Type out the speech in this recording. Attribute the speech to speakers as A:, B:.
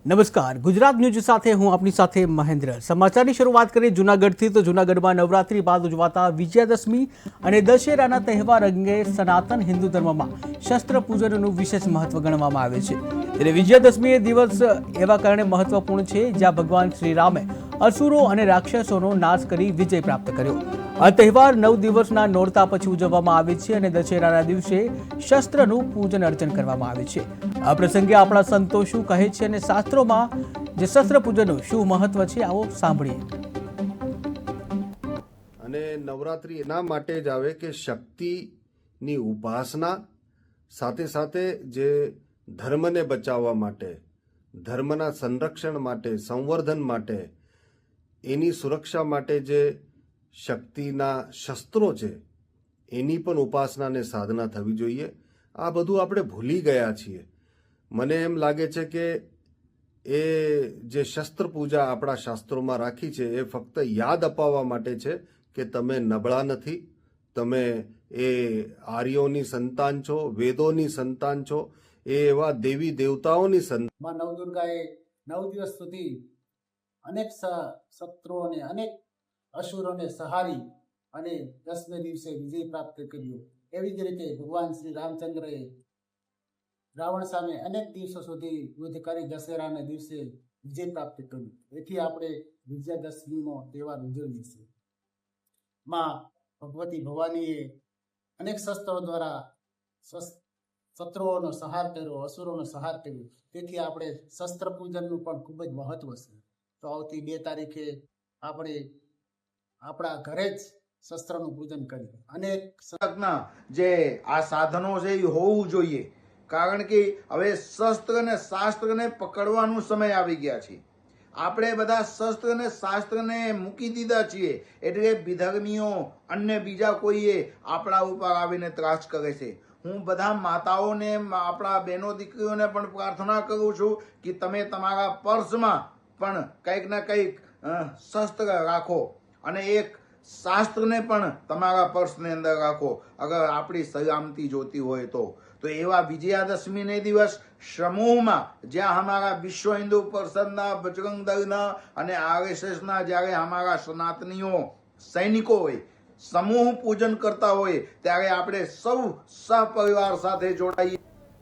A: નમસ્કાર, ગુજરાત ન્યૂઝ સાથે હું આપની સાથે મહેન્દ્ર. સમાચારની શરૂઆત કરીએ જૂનાગઢથી. તો જૂનાગઢમાં નવરાત્રી બાદ ઉજવાતા વિજયાદશમી અને દશેરાના તહેવાર અંગે સનાતન હિન્દુ ધર્મમાં શસ્ત્ર પૂજનનું વિશેષ મહત્વ ગણવામાં આવે છે. ત્યારે વિજયાદશમી એ દિવસ એવા કારણે મહત્વપૂર્ણ છે જ્યાં ભગવાન શ્રી રામે અસુરો અને રાક્ષસોનો નાશ કરી વિજય પ્રાપ્ત કર્યો. આ તહેવાર 9 દિવસના નોરતા પછી ઉજવવામાં આવે છે અને દશેરાના દિવસે શસ્ત્રનું પૂજન અર્ચન કરવામાં આવે છે. આ પ્રસંગે આપણા સંતો શું કહે છે અને શાસ્ત્રોમાં જે શસ્ત્ર પૂજનનું શું મહત્વ છે, આવો સાંભળીએ.
B: અને નવરાત્રી એના માટે જ આવે કે શક્તિની ઉપાસના સાથે સાથે જે ધર્મને બચાવવા માટે, ધર્મના સંરક્ષણ માટે, સંવર્ધન માટે, એની સુરક્ષા માટે જે શક્તિના શસ્ત્રો છે એની પણ ઉપાસના અને સાધના થવી જોઈએ. આ બધું આપણે ભૂલી ગયા છીએ. મને એમ લાગે છે કે એ જે શસ્ત્ર પૂજા આપણા શાસ્ત્રોમાં રાખી છે એ ફક્ત યાદ અપાવવા માટે છે કે તમે નબળા નથી, તમે એ આર્યોની સંતાન છો, વેદોની સંતાન છો, એ એવા દેવી દેવતાઓની સંતાન.
C: માં નવદુર્ગાએ 9 દિવસ સુધી અનેક શત્રુઓને, અનેક અસુરોને સહારી અને 10મે દિવસે વિજય પ્રાપ્ત કર્યો. એવી જ રીતે ભગવાન શ્રી રામચંદ્રએ રાવણ સામે અનેક દિવસો સુધી યુદ્ધ કરી દશેરાના દિવસે વિજય પ્રાપ્ત કર્યું. એથી આપણે વિજયાદશમીનો તહેવાર ઉજવીએ છીએ. માં ભગવતી ભવાનીએ અનેક શસ્ત્રો દ્વારા શત્રુઓનો સંહાર કર્યો, અસુરોનો સંહાર કર્યો. તેથી આપણે શસ્ત્ર પૂજનનું પણ ખૂબ જ મહત્વ છે. તો આવતી 2 તારીખે આપણે આપણા ઘરે જ શસ્ત્રનું પૂજન કરીએ. અનેક
D: જે આ સાધનો છે એ હોવું જોઈએ, કારણ કે હવે શસ્ત્ર અને શાસ્ત્રને પકડવાનો સમય આવી ગયા છે. આપણે બધા શસ્ત્ર અને શાસ્ત્રને મૂકી દીધા છીએ, એટલે વિધર્મીઓ અન્ય બીજા કોઈએ આપણા ઉપર આવીને ત્રાસ કરે છે. હું બધા માતાઓને, આપણા બહેનો દીકરીઓને પણ પ્રાર્થના કરું છું કે તમે તમારા પર્સમાં પણ કંઈક ને કંઈક શસ્ત્ર રાખો અને એક શાસ્ત્રને પણ તમારા પર્સની અંદર રાખો, અગર આપણી સલામતી જોતી હોય તો. તો એવા વિજયાદશમીને દિવસ સમૂહમાં, જ્યાં અમારા વિશ્વ હિન્દુ પરિષદના, બજરંગ દળના અને RSSના જ્યારે અમારા સનાતનીઓ સૈનિકો હોય સમૂહ પૂજન કરતા હોય, ત્યારે આપણે સૌ સહપરિવાર સાથે જોડાઈએ.